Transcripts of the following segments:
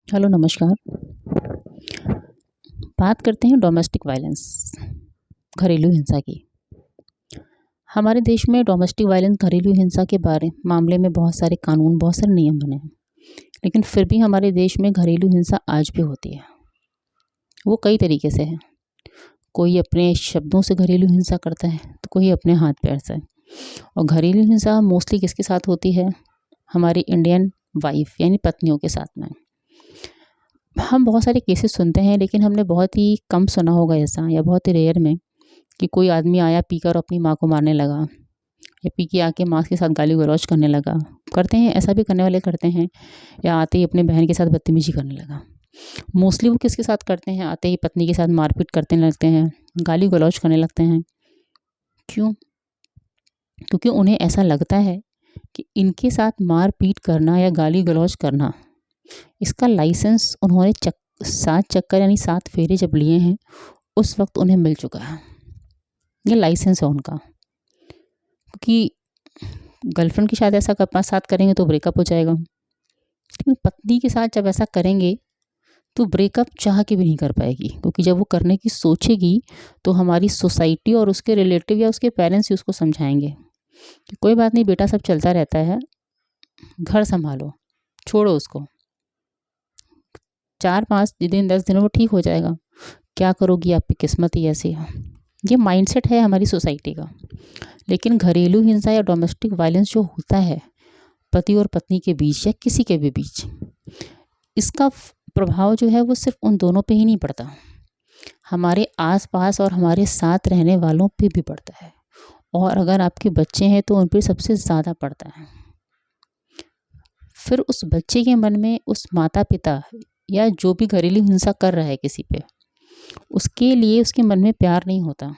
Hello नमस्कार। बात करते हैं डोमेस्टिक वायलेंस, घरेलू हिंसा की। हमारे देश में डोमेस्टिक वायलेंस, घरेलू हिंसा के बारे मामले में बहुत सारे कानून, बहुत सारे नियम बने हैं, लेकिन फिर भी हमारे देश में घरेलू हिंसा आज भी होती है। वो कई तरीके से है। कोई अपने शब्दों से घरेलू हिंसा करता है तो कोई अपने हाथ पैर से। और घरेलू हिंसा मोस्टली किसके साथ होती है? हमारी इंडियन वाइफ यानी पत्नियों के साथ में। हम बहुत सारे केसेस सुनते हैं, लेकिन हमने बहुत ही कम सुना होगा ऐसा, या बहुत ही रेयर में, कि कोई आदमी आया पीकर अपनी माँ को मारने लगा, या पी के आके माँ के साथ गाली गलौज करने लगा। करते हैं, ऐसा भी करने वाले करते हैं। या आते ही अपने बहन के साथ बदतमीजी करने लगा। मोस्टली वो किसके साथ करते हैं? आते ही पत्नी के साथ मारपीट करने लगते हैं, गाली गलौज करने लगते हैं। क्यों? क्योंकि उन्हें ऐसा लगता है कि इनके साथ मारपीट करना या गाली गलौज करना, इसका लाइसेंस उन्होंने 7 चक्कर यानी 7 फेरे जब लिए हैं उस वक्त उन्हें मिल चुका है। ये लाइसेंस है उनका। क्योंकि गर्लफ्रेंड के साथ ऐसा साथ करेंगे तो ब्रेकअप हो जाएगा, लेकिन पत्नी के साथ जब ऐसा करेंगे तो ब्रेकअप चाह के भी नहीं कर पाएगी। क्योंकि जब वो करने की सोचेगी तो हमारी सोसाइटी और उसके रिलेटिव या उसके पेरेंट्स ही उसको समझाएंगे कि कोई बात नहीं बेटा, सब चलता रहता है, घर संभालो, छोड़ो उसको, 4-5 दिन 10 दिनों में ठीक हो जाएगा, क्या करोगी, आपकी किस्मत ही ऐसी है। ये माइंडसेट है हमारी सोसाइटी का। लेकिन घरेलू हिंसा या डोमेस्टिक वायलेंस जो होता है पति और पत्नी के बीच या किसी के भी बीच, इसका प्रभाव जो है वो सिर्फ उन दोनों पे ही नहीं पड़ता, हमारे आसपास और हमारे साथ रहने वालों पे भी पड़ता है। और अगर आपके बच्चे हैं तो उन पर सबसे ज़्यादा पड़ता है। फिर उस बच्चे के मन में उस माता पिता या जो भी घरेलू हिंसा कर रहा है किसी पे, उसके लिए उसके मन में प्यार नहीं होता।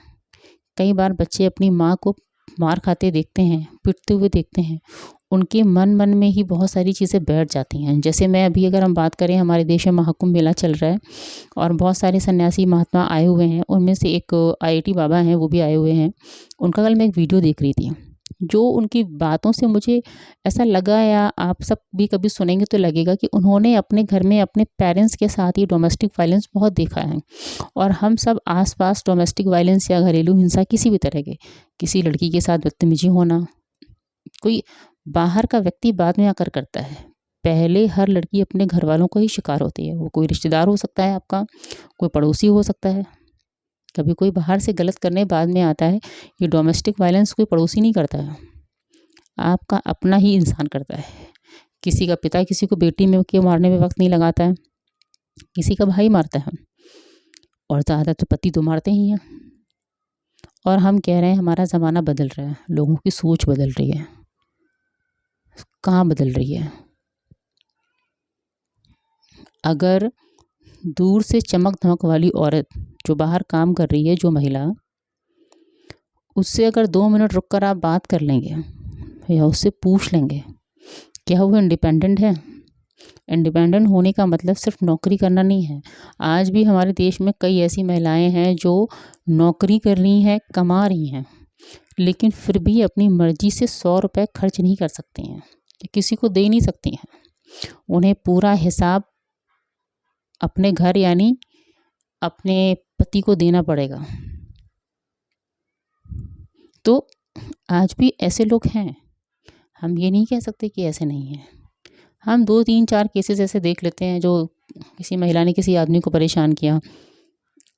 कई बार बच्चे अपनी माँ को मार खाते देखते हैं, पिटते हुए देखते हैं, उनके मन में ही बहुत सारी चीज़ें बैठ जाती हैं। जैसे मैं अभी अगर हम बात करें, हमारे देश में महाकुंभ मेला चल रहा है और बहुत सारे सन्यासी महात्मा आए हुए हैं। उनमें से एक आईआईटी बाबा हैं, वो भी आए हुए हैं। उनका कल मैं एक वीडियो देख रही थी, जो उनकी बातों से मुझे ऐसा लगा, या आप सब भी कभी सुनेंगे तो लगेगा कि उन्होंने अपने घर में अपने पेरेंट्स के साथ ही डोमेस्टिक वायलेंस बहुत देखा है। और हम सब आसपास डोमेस्टिक वायलेंस या घरेलू हिंसा किसी भी तरह के, किसी लड़की के साथ बदतमीजी होना, कोई बाहर का व्यक्ति बाद में आकर करता है, पहले हर लड़की अपने घर वालों को ही शिकार होती है। वो कोई रिश्तेदार हो सकता है आपका, कोई पड़ोसी हो सकता है, कभी कोई बाहर से गलत करने बाद में आता है। ये डोमेस्टिक वायलेंस कोई पड़ोसी नहीं करता है, आपका अपना ही इंसान करता है। किसी का पिता किसी को बेटी में के मारने में वक्त नहीं लगाता है, किसी का भाई मारता है, और ज़्यादा तो पति तो मारते ही हैं। और हम कह रहे हैं हमारा ज़माना बदल रहा है, लोगों की सोच बदल रही है। कहाँ बदल रही है? अगर दूर से चमक धमक वाली औरत जो बाहर काम कर रही है, जो महिला, उससे अगर 2 मिनट रुक कर आप बात कर लेंगे या उससे पूछ लेंगे क्या वो इंडिपेंडेंट है। इंडिपेंडेंट होने का मतलब सिर्फ नौकरी करना नहीं है। आज भी हमारे देश में कई ऐसी महिलाएं हैं जो नौकरी कर रही हैं, कमा रही हैं, लेकिन फिर भी अपनी मर्जी से 100 रुपये खर्च नहीं कर सकती हैं, किसी को दे नहीं सकती हैं। उन्हें पूरा हिसाब अपने घर यानी अपने पति को देना पड़ेगा। तो आज भी ऐसे लोग हैं, हम ये नहीं कह सकते कि ऐसे नहीं हैं। हम 2-3-4 केसेस ऐसे देख लेते हैं जो किसी महिला ने किसी आदमी को परेशान किया।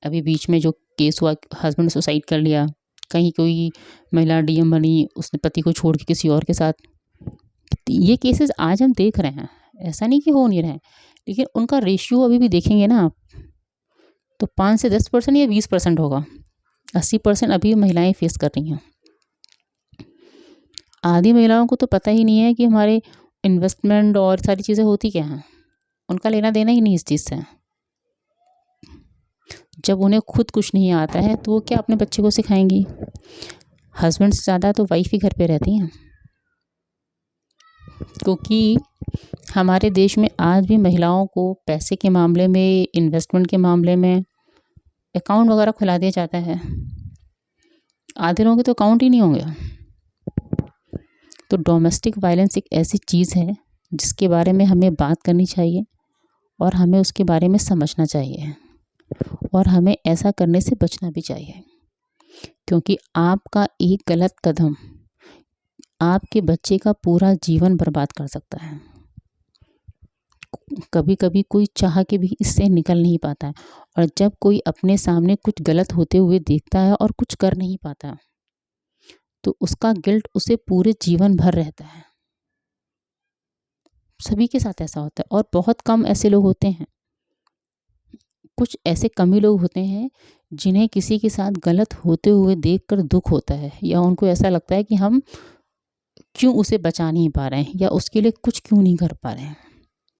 अभी बीच में जो केस हुआ, हस्बैंड सुसाइड कर लिया, कहीं कोई महिला डीएम बनी, उसने पति को छोड़ के किसी और के साथ। ये केसेस आज हम देख रहे हैं, ऐसा नहीं कि हो नहीं रहे हैं, लेकिन उनका रेशियो अभी भी देखेंगे ना आप, तो 5 से 10% या 20% होगा। 80% अभी महिलाएं फेस कर रही हैं। आधी महिलाओं को तो पता ही नहीं है कि हमारे इन्वेस्टमेंट और सारी चीज़ें होती क्या हैं, उनका लेना देना ही नहीं इस चीज़ से। जब उन्हें खुद कुछ नहीं आता है तो वो क्या अपने बच्चे को सिखाएंगी? हस्बैंड से ज़्यादा तो वाइफ ही घर पे रहती हैं। क्योंकि हमारे देश में आज भी महिलाओं को पैसे के मामले में, इन्वेस्टमेंट के मामले में अकाउंट वगैरह खुला दिया जाता है। आधे लोगों के तो अकाउंट ही नहीं होंगे। तो डोमेस्टिक वायलेंस एक ऐसी चीज़ है जिसके बारे में हमें बात करनी चाहिए और हमें उसके बारे में समझना चाहिए और हमें ऐसा करने से बचना भी चाहिए, क्योंकि आपका एक गलत कदम आपके बच्चे का पूरा जीवन बर्बाद कर सकता है। कभी कभी कोई चाह के भी इससे निकल नहीं पाता है, और जब कोई अपने सामने कुछ गलत होते हुए देखता है और कुछ कर नहीं पाता, तो उसका गिल्ट उसे पूरे जीवन भर रहता है। सभी के साथ ऐसा होता है और बहुत कम ऐसे लोग होते हैं, कुछ ऐसे कम ही लोग होते हैं जिन्हें किसी के साथ गलत होते हुए देखकर दुख होता है, या उनको ऐसा लगता है कि हम क्यों उसे बचा नहीं पा रहे हैं या उसके लिए कुछ क्यों नहीं कर पा रहे हैं।